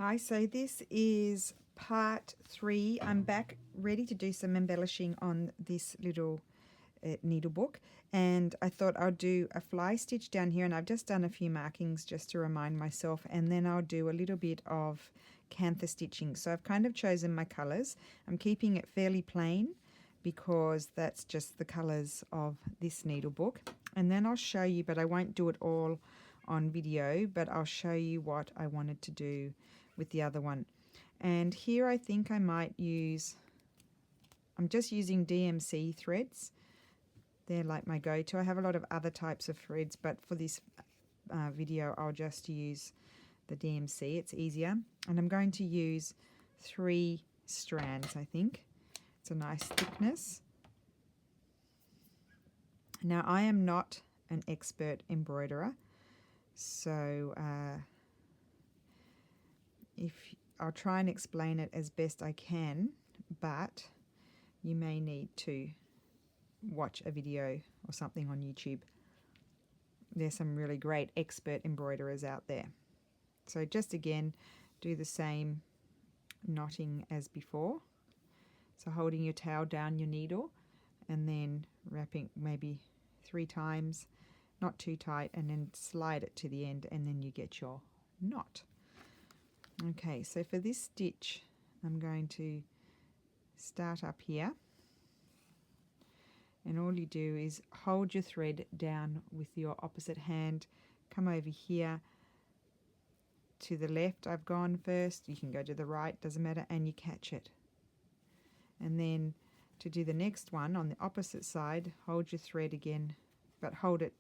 Hi, so this is part 3. I'm back ready to do some embellishing on this little needle book, and I thought I'll do a fly stitch down here, and I've just done a few markings just to remind myself, and then I'll do a little bit of cantha stitching. So I've kind of chosen my colors. I'm keeping it fairly plain because that's just the colors of this needle book, and then I'll show you, but I won't do it all on video, but I'll show you what I wanted to do with the other one. And here I think I might use, I'm just using DMC threads. They're like my go-to. I have a lot of other types of threads, but for this video I'll just use the DMC. It's easier. And I'm going to use 3 strands, I think. It's a nice thickness. Now I am not an expert embroiderer, so I'll try and explain it as best I can, but you may need to watch a video or something on YouTube. There's some really great expert embroiderers out there. So just again, do the same knotting as before. So holding your tail down your needle and then wrapping maybe 3 times, not too tight, and then slide it to the end, and then you get your knot. Okay, so for this stitch I'm going to start up here, and all you do is hold your thread down with your opposite hand, come over here to the left. I've gone first, you can go to the right, doesn't matter, and you catch it. And then to do the next one on the opposite side, hold your thread again, but hold it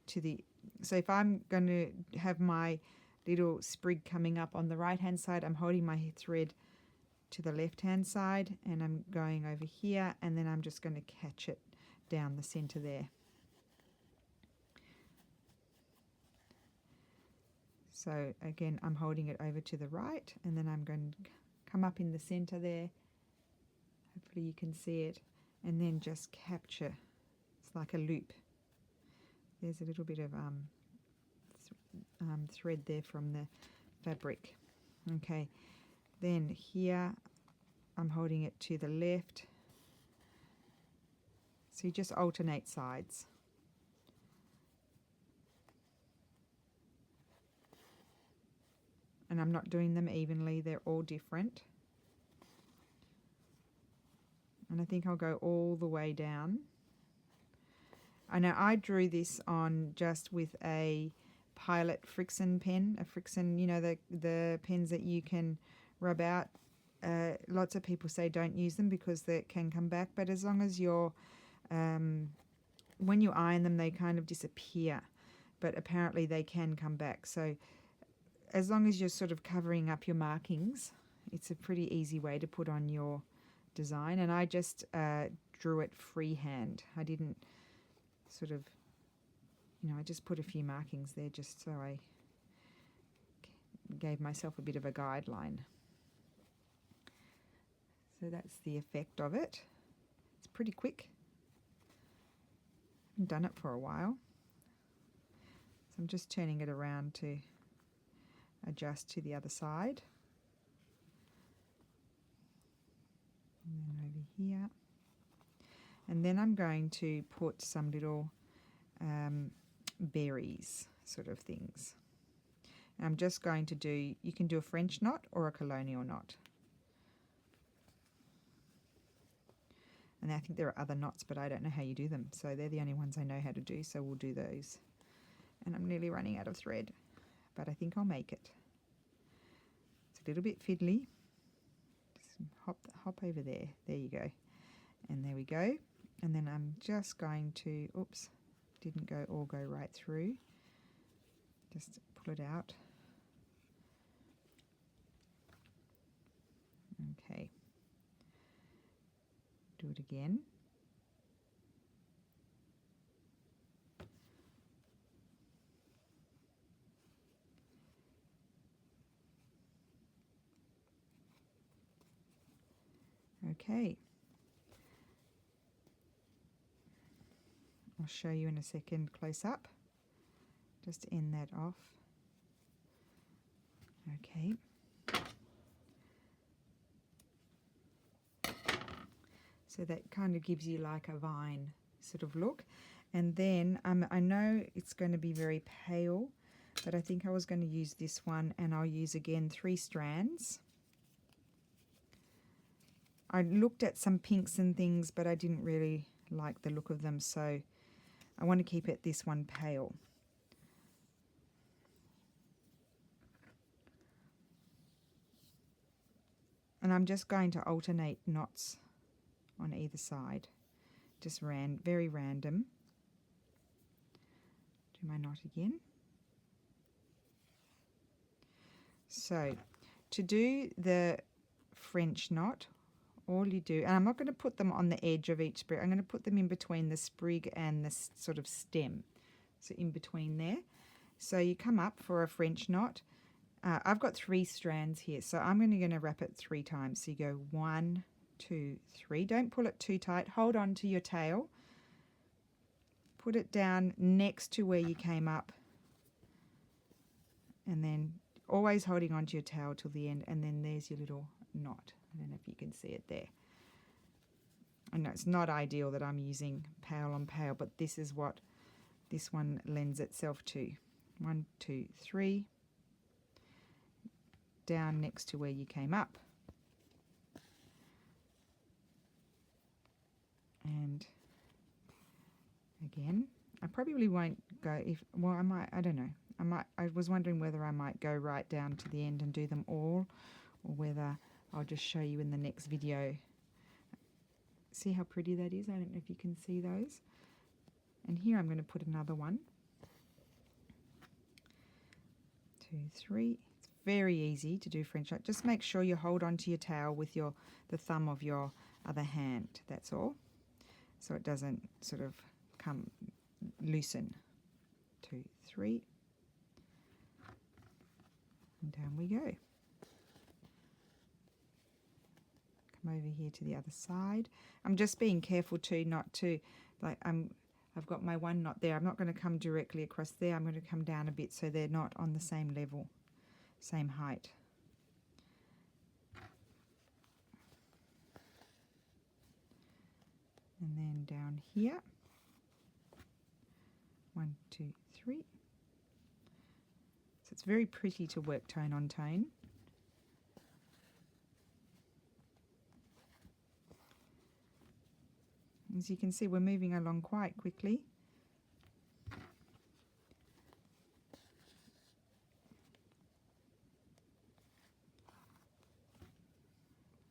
to the, so if I'm going to have my little sprig coming up on the right hand side, I'm holding my thread to the left hand side and I'm going over here, and then I'm just going to catch it down the center there. So again, I'm holding it over to the right, and then I'm going to come up in the center there, hopefully you can see it, and then just capture. It's like a loop. There's a little bit of thread there from the fabric. Okay, then here I'm holding it to the left, so you just alternate sides. And I'm not doing them evenly, they're all different. And I think I'll go all the way down. I know I drew this on just with a Pilot Friction pen, a Friction, you know, the pens that you can rub out. Lots of people say don't use them because they can come back, but as long as you're, when you iron them, they kind of disappear, but apparently they can come back. So as long as you're sort of covering up your markings, it's a pretty easy way to put on your design. And I just drew it freehand. I didn't sort of, you know, I just put a few markings there just so I gave myself a bit of a guideline. So that's the effect of it. It's pretty quick. I haven't done it for a while. So I'm just turning it around to adjust to the other side. And then over here. And then I'm going to put some little berries sort of things. And I'm just going to do, you can do a French knot or a colonial knot. And I think there are other knots, but I don't know how you do them. So they're the only ones I know how to do, so we'll do those. And I'm nearly running out of thread, but I think I'll make it. It's a little bit fiddly. Just hop over there. There you go. And there we go. And then I'm just going to, oops, didn't go all go right through. Just pull it out. Okay. Do it again. Okay. I'll show you in a second close up, just to end that off. Okay, So that kind of gives you like a vine sort of look. And then I know it's going to be very pale, but I think I was going to use this one, and I'll use again 3 strands. I looked at some pinks and things, but I didn't really like the look of them, so I want to keep it this one pale. And I'm just going to alternate knots on either side, just very random. Do my knot again. So to do the French knot, all you do, and I'm not going to put them on the edge of each sprig, I'm going to put them in between the sprig and the sort of stem, so in between there. So you come up for a French knot. I've got 3 strands here, so I'm going to wrap it 3 times. So you go 1, 2, 3. Don't pull it too tight. Hold on to your tail. Put it down next to where you came up, and then always holding on to your tail till the end, and then there's your little knot. I don't know if you can see it there. I know it's not ideal that I'm using pale on pale, but this is what this one lends itself to. 1, 2, 3. Down next to where you came up. And again, I probably won't go well, I might, I don't know. I was wondering whether I might go right down to the end and do them all, or whether I'll just show you in the next video. See how pretty that is? I don't know if you can see those. And here I'm going to put another one. 2, 3. It's very easy to do French knot. Just make sure you hold onto your tail with the thumb of your other hand. That's all. So it doesn't sort of come loosen. 2, 3. And down we go. Come over here to the other side. I'm just being careful too not to, like, I've got my one knot there. I'm not going to come directly across there. I'm going to come down a bit so they're not on the same level, same height. And then down here. 1, 2, 3. So it's very pretty to work tone on tone. As you can see, we're moving along quite quickly.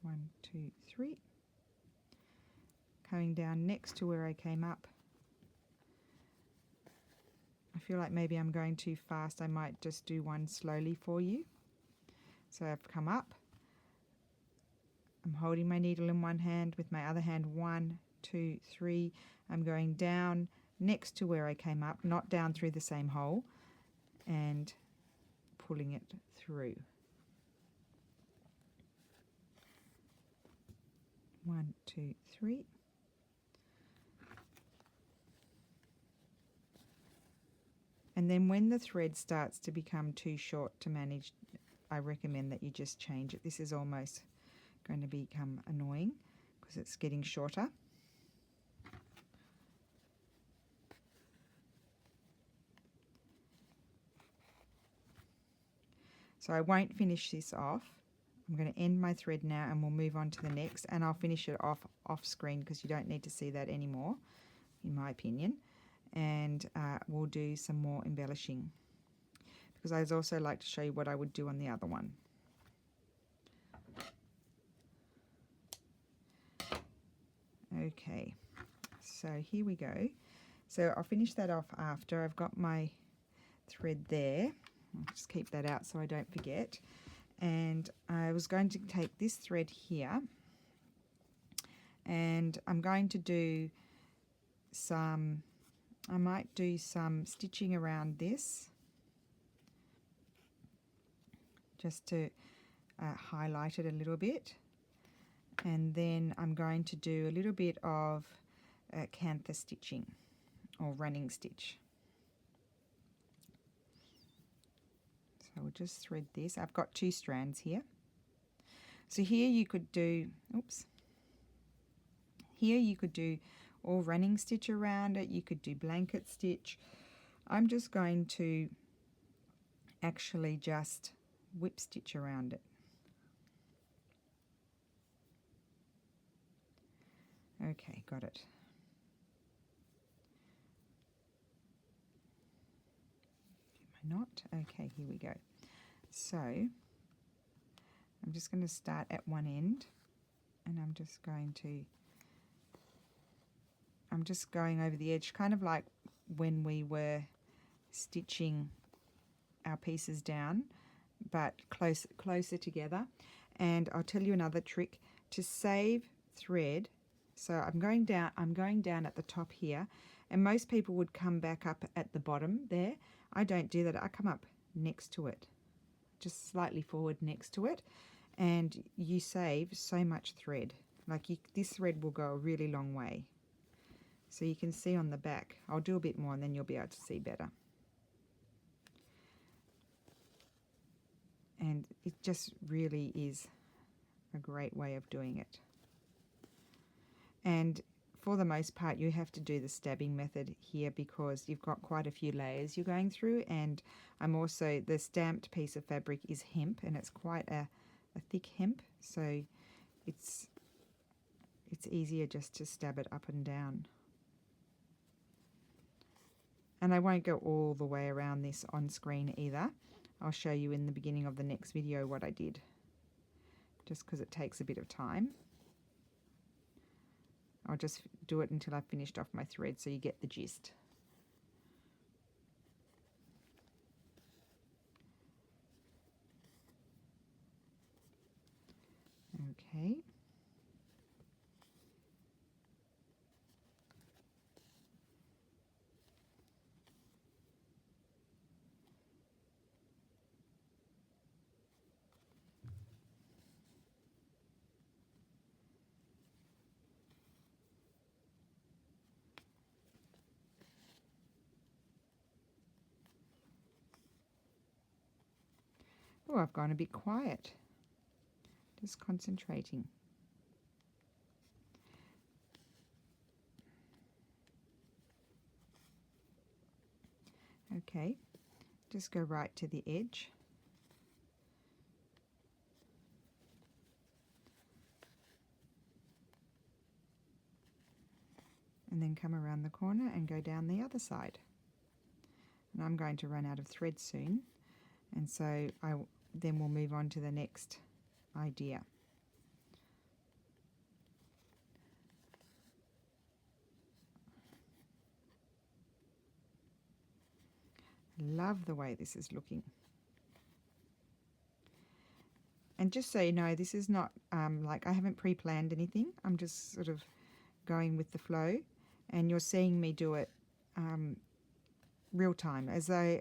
One, 2, 3. Coming down next to where I came up. I feel like maybe I'm going too fast. I might just do one slowly for you. So I've come up. I'm holding my needle in one hand, with my other hand 1, 2, 3. I'm going down next to where I came up, not down through the same hole, and pulling it through. 1, 2, 3. And then when the thread starts to become too short to manage, I recommend that you just change it. This is almost going to become annoying because it's getting shorter. So I won't finish this off. I'm going to end my thread now and we'll move on to the next, and I'll finish it off screen because you don't need to see that anymore, in my opinion. And we'll do some more embellishing, because I'd also like to show you what I would do on the other one. Okay, so here we go. So I'll finish that off after. I've got my thread there. I'll just keep that out so I don't forget. And I was going to take this thread here, and I'm going to do some, I might do some stitching around this just to highlight it a little bit. And then I'm going to do a little bit of cantha stitching or running stitch. So we'll just thread this. I've got 2 strands here. So here you could do, oops, Here you could do all running stitch around it, you could do blanket stitch. I'm just going to actually just whip stitch around it. Okay, got it. Am I not? Okay, here we go. So I'm just going to start at one end, and I'm just going over the edge, kind of like when we were stitching our pieces down, but closer together. And I'll tell you another trick to save thread. So I'm going down at the top here, and most people would come back up at the bottom there. I don't do that. I come up next to it, just slightly forward next to it, and you save so much thread. Like this thread will go a really long way. So you can see on the back. I'll do a bit more and then you'll be able to see better. And it just really is a great way of doing it. And for the most part, you have to do the stabbing method here because you've got quite a few layers you're going through. And the stamped piece of fabric is hemp, and it's quite a thick hemp. So it's easier just to stab it up and down. And I won't go all the way around this on screen either. I'll show you in the beginning of the next video what I did, just because it takes a bit of time. I'll just do it until I've finished off my thread so you get the gist. Okay. Oh, I've gone a bit quiet. Just concentrating. Okay, just go right to the edge. And then come around the corner and go down the other side. And I'm going to run out of thread soon, and so then we'll move on to the next idea. Love the way this is looking. And just so you know, this is not like I haven't pre-planned anything. I'm just sort of going with the flow, and you're seeing me do it real time, as I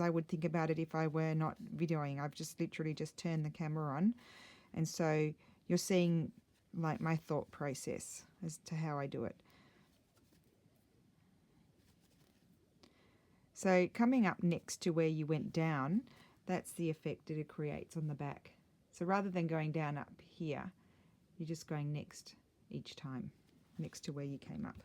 would think about it if I were not videoing. I've just literally just turned the camera on, and so you're seeing like my thought process as to how I do it. So coming up next to where you went down, that's the effect that it creates on the back. So rather than going down up here, you're just going next each time, next to where you came up.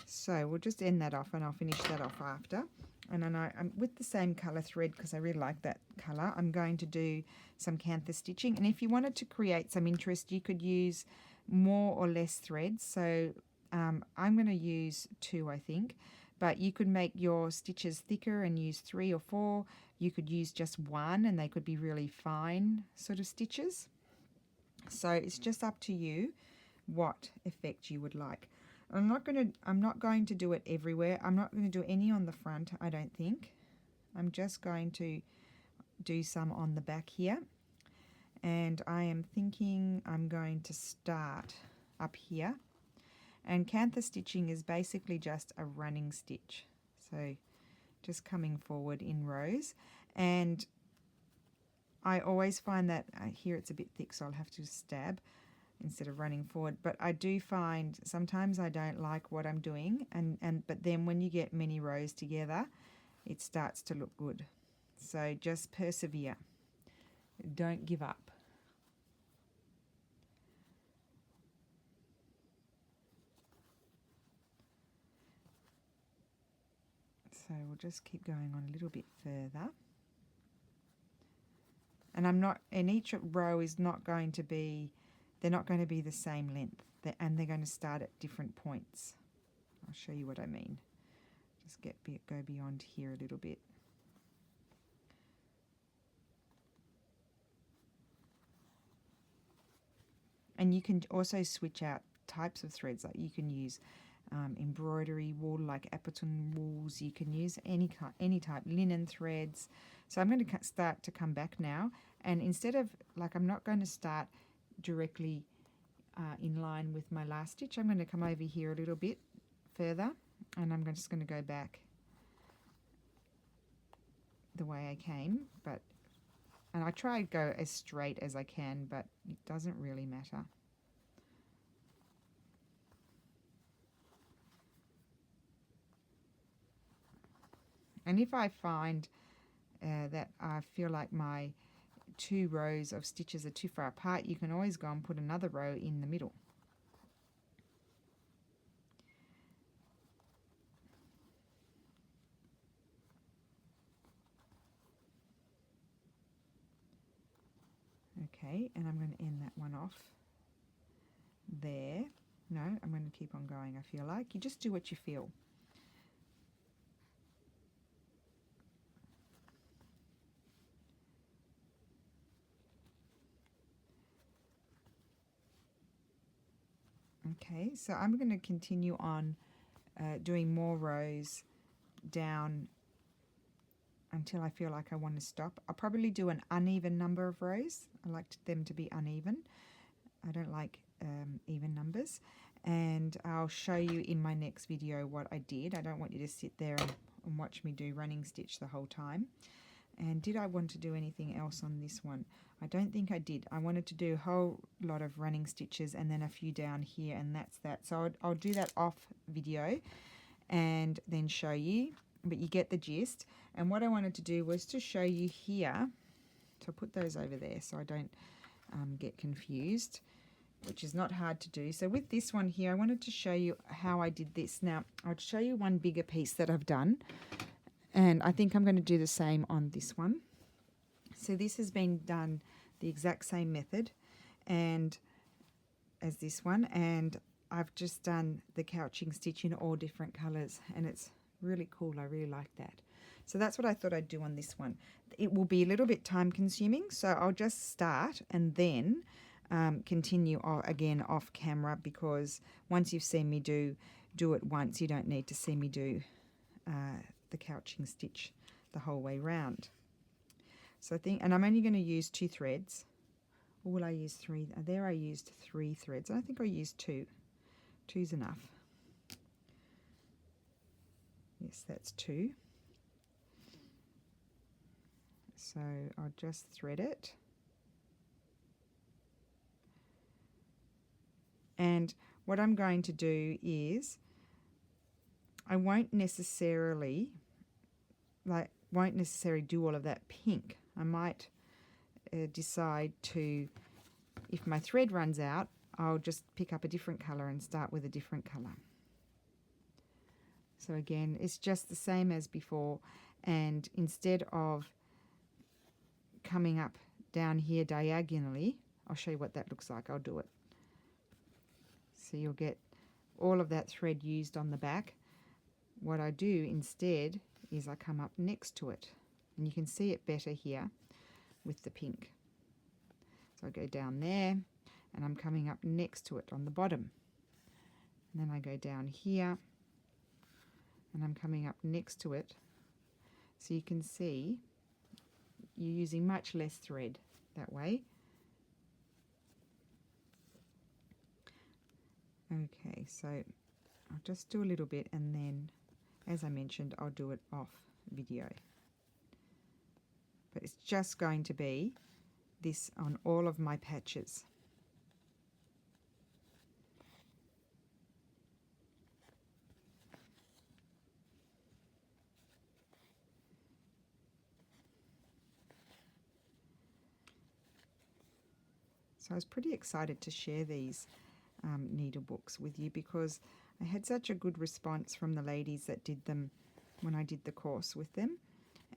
So we'll just end that off, and I'll finish that off after. And then I'm with the same colour thread because I really like that colour. I'm going to do some cantha stitching, and if you wanted to create some interest, you could use more or less threads. So I'm going to use 2, I think, but you could make your stitches thicker and use 3 or 4. You could use just 1, and they could be really fine sort of stitches. So it's just up to you what effect you would like. I'm not going to do it everywhere. I'm not going to do any on the front, I don't think. I'm just going to do some on the back here. And I am thinking I'm going to start up here. And cantha stitching is basically just a running stitch. So just coming forward in rows. And I always find that here it's a bit thick, so I'll have to stab instead of running forward. But I do find sometimes I don't like what I'm doing, but then when you get many rows together, it starts to look good. So just persevere. Don't give up. So we'll just keep going on a little bit further. And each row is not going to be, they're not going to be the same length, and they're going to start at different points. I'll show you what I mean. Just go beyond here a little bit. And you can also switch out types of threads. Like you can use embroidery wool, like Apperton wools. You can use any type, linen threads. So I'm going to start to come back now, and instead of, like, I'm not going to start directly in line with my last stitch. I'm going to come over here a little bit further, and I'm just going to go back the way I came, and I try to go as straight as I can, but it doesn't really matter. And if I find that I feel like my 2 rows of stitches are too far apart, you can always go and put another row in the middle. Okay, and I'm going to end that one off there. No, I'm going to keep on going, I feel like. You just do what you feel. Okay, so I'm going to continue on doing more rows down until I feel like I want to stop. I'll probably do an uneven number of rows. I like them to be uneven. I don't like even numbers. And I'll show you in my next video what I did. I don't want you to sit there and watch me do running stitch the whole time. And did I want to do anything else on this one? I don't think I did. I wanted to do a whole lot of running stitches and then a few down here, and that's that. So I'll do that off video and then show you, but you get the gist. And what I wanted to do was to show you here, so I'll put those over there so I don't get confused, which is not hard to do. So with this one here, I wanted to show you how I did this. Now, I'll show you one bigger piece that I've done, and I think I'm going to do the same on this one. So this has been done the exact same method and as this one, and I've just done the couching stitch in all different colours, and it's really cool. I really like that. So that's what I thought I'd do on this one. It will be a little bit time consuming, so I'll just start and then continue again off camera, because once you've seen me do it once, you don't need to see me do the couching stitch the whole way round. So I think, and I'm only going to use 2 threads. Or will I use 3? There I used 3 threads. I think I used 2. 2's enough. Yes, that's 2. So I'll just thread it. And what I'm going to do is, I won't necessarily do all of that pink. I might decide to, if my thread runs out, I'll just pick up a different colour and start with a different colour. So again, it's just the same as before, and instead of coming up down here diagonally, I'll show you what that looks like. I'll do it. So you'll get all of that thread used on the back. What I do instead is I come up next to it, and you can see it better here with the pink. So I go down there, and I'm coming up next to it on the bottom. And then I go down here, and I'm coming up next to it. So you can see you're using much less thread that way. Okay, so I'll just do a little bit, and then, as I mentioned, I'll do it off video. But it's just going to be this on all of my patches. So I was pretty excited to share these needlebooks with you, because I had such a good response from the ladies that did them when I did the course with them.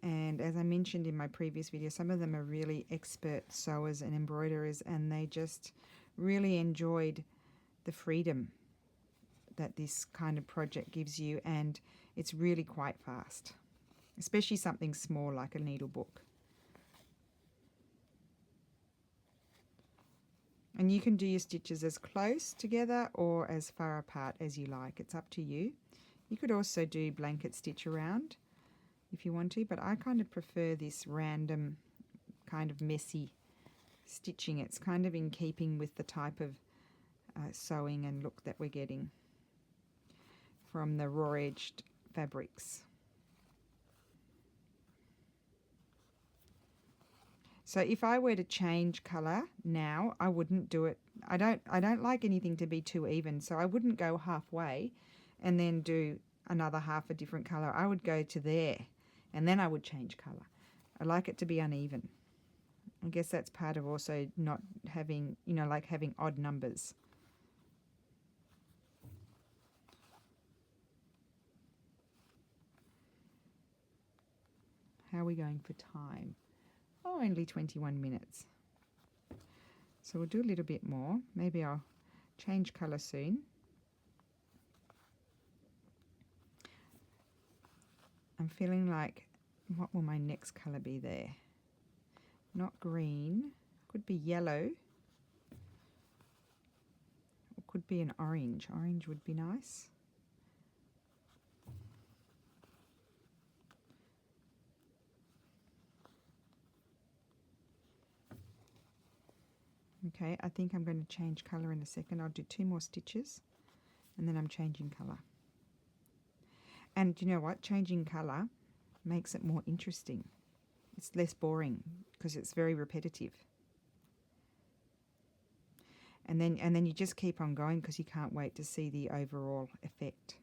And as I mentioned in my previous video, some of them are really expert sewers and embroiderers, and they just really enjoyed the freedom that this kind of project gives you, and it's really quite fast, especially something small like a needlebook. And you can do your stitches as close together or as far apart as you like. It's up to you. You could also do blanket stitch around if you want to, but I kind of prefer this random kind of messy stitching. It's kind of in keeping with the type of sewing and look that we're getting from the raw edged fabrics. So if I were to change colour now, I wouldn't do it. I don't like anything to be too even, so I wouldn't go halfway and then do another half a different colour. I would go to there and then I would change colour. I like it to be uneven. I guess that's part of also not having, like having odd numbers. How are we going for time? Oh, only 21 minutes. So we'll do a little bit more. Maybe I'll change colour soon. I'm feeling like, what will my next colour be there? Not green, could be yellow, or could be an orange. Orange would be nice. Okay, I think I'm going to change colour in a second. I'll do 2 more stitches and then I'm changing colour. And you know what? Changing colour makes it more interesting. It's less boring because it's very repetitive. And then you just keep on going because you can't wait to see the overall effect.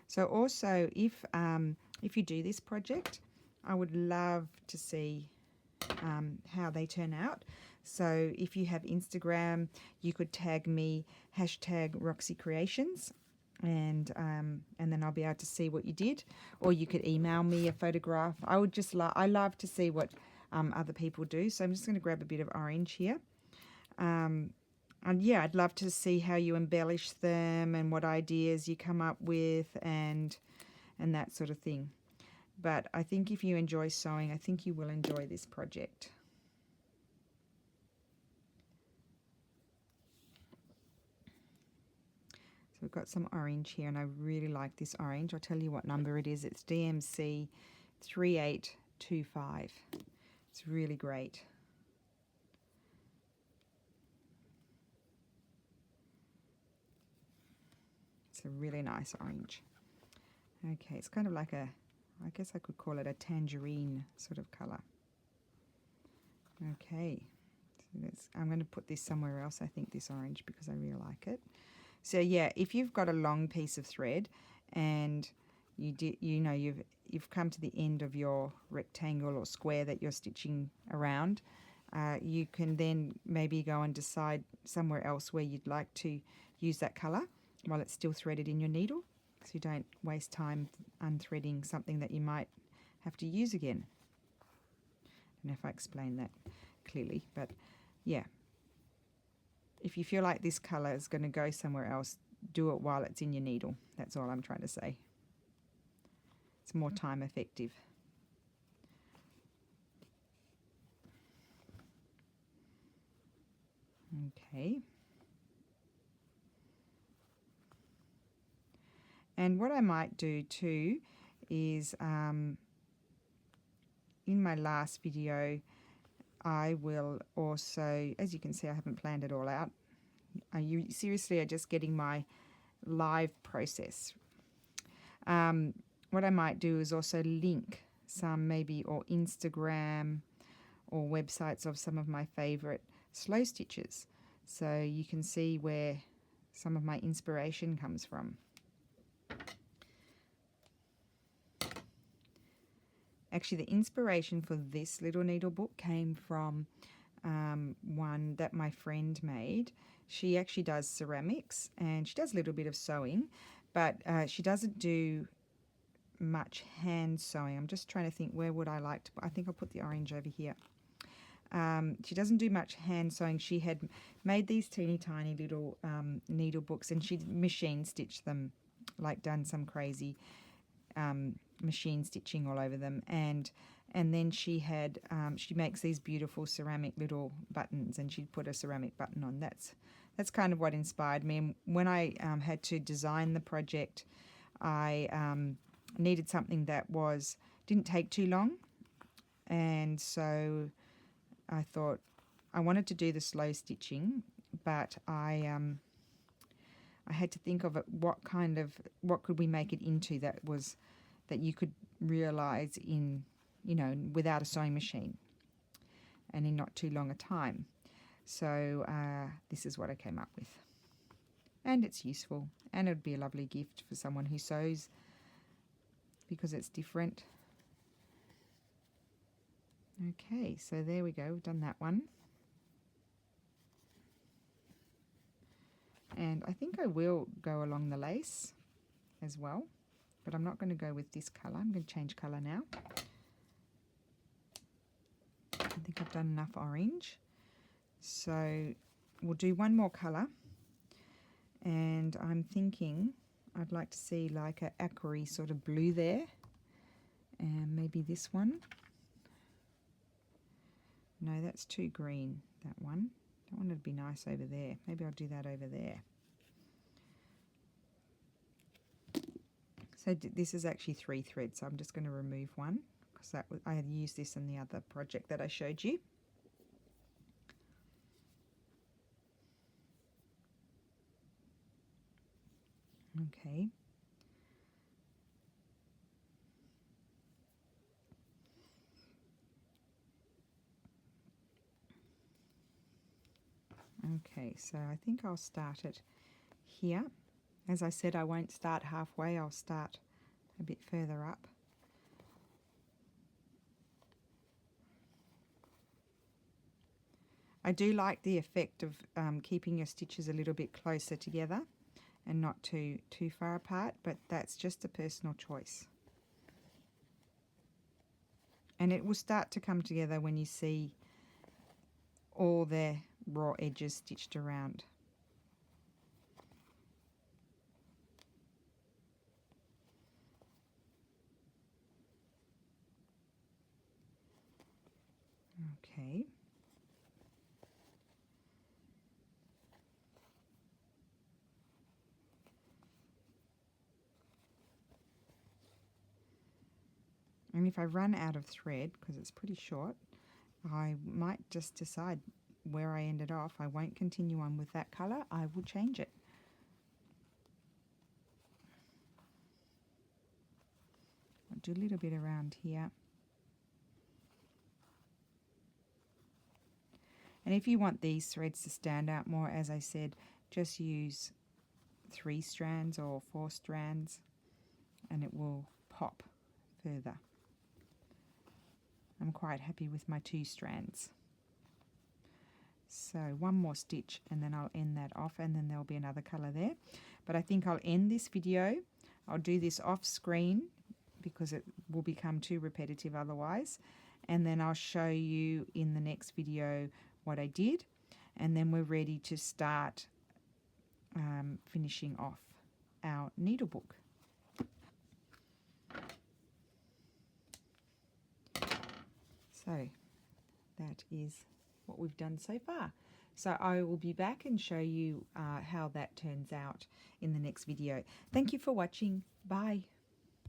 So also, if you do this project, I would love to see how they turn out. So if you have Instagram, you could tag me #RoxyCreations, and then I'll be able to see what you did, or you could email me a photograph. I would just I love to see what other people do. So I'm just going to grab a bit of orange here. And yeah, I'd love to see how you embellish them and what ideas you come up with and that sort of thing. But I think if you enjoy sewing, I think you will enjoy this project. So we've got some orange here, and I really like this orange. I'll tell you what number it is. It's DMC 3825. It's really great. It's a really nice orange. Okay, it's kind of like a, I guess I could call it a tangerine sort of colour. Okay, so I'm going to put this somewhere else, I think, this orange, because I really like it. So yeah, if you've got a long piece of thread and you've come to the end of your rectangle or square that you're stitching around, you can then maybe go and decide somewhere else where you'd like to use that colour while it's still threaded in your needle, so you don't waste time unthreading something that you might have to use again. I don't know if I explained that clearly, but yeah. If you feel like this colour is going to go somewhere else, do it while it's in your needle. That's all I'm trying to say. It's more time effective. Okay. And what I might do too is, in my last video, I will also, as you can see, I haven't planned it all out. You seriously are just getting my live process. What I might do is also link some maybe, or Instagram or websites of some of my favorite slow stitches, so you can see where some of my inspiration comes from. Actually, the inspiration for this little needle book came from one that my friend made. She actually does ceramics and she does a little bit of sewing, but she doesn't do much hand sewing. I'm just trying to think, where would I like to, I think I'll put the orange over here. She doesn't do much hand sewing. She had made these teeny tiny little needle books, and she machine stitched them, like done some crazy machine stitching all over them. And then she had she makes these beautiful ceramic little buttons, and she'd put a ceramic button on. That's kind of what inspired me. And when I had to design the project, I needed something that didn't take too long, and so I thought I wanted to do the slow stitching, but I had to think of it, what could we make it into that you could realize in, without a sewing machine and in not too long a time. So this is what I came up with, and it's useful, and it would be a lovely gift for someone who sews because it's different. Okay, so there we go, we've done that one. And I think I will go along the lace as well, but I'm not going to go with this colour. I'm going to change colour now. I think I've done enough orange. So we'll do one more colour, and I'm thinking I'd like to see like an aqua sort of blue there, and maybe this one. No, that's too green, that one. That one would be nice over there. Maybe I'll do that over there. So this is actually 3 threads, so I'm just going to remove one because I had used this in the other project that I showed you. Okay. Okay, so I think I'll start it here. As I said, I won't start halfway, I'll start a bit further up. I do like the effect of keeping your stitches a little bit closer together and not too far apart, but that's just a personal choice. And it will start to come together when you see all the raw edges stitched around. Okay. And if I run out of thread, because it's pretty short, I might just decide where I ended off. I won't continue on with that colour, I will change it. I'll do a little bit around here. And if you want these threads to stand out more, as I said, just use 3 strands or 4 strands and it will pop further. I'm quite happy with my 2 strands. So one more stitch and then I'll end that off, and then there'll be another colour there. But I think I'll end this video. I'll do this off screen because it will become too repetitive otherwise. And then I'll show you in the next video what I did. And then we're ready to start finishing off our needlebook. So that is what we've done so far. So I will be back and show you how that turns out in the next video. Thank you for watching. Bye.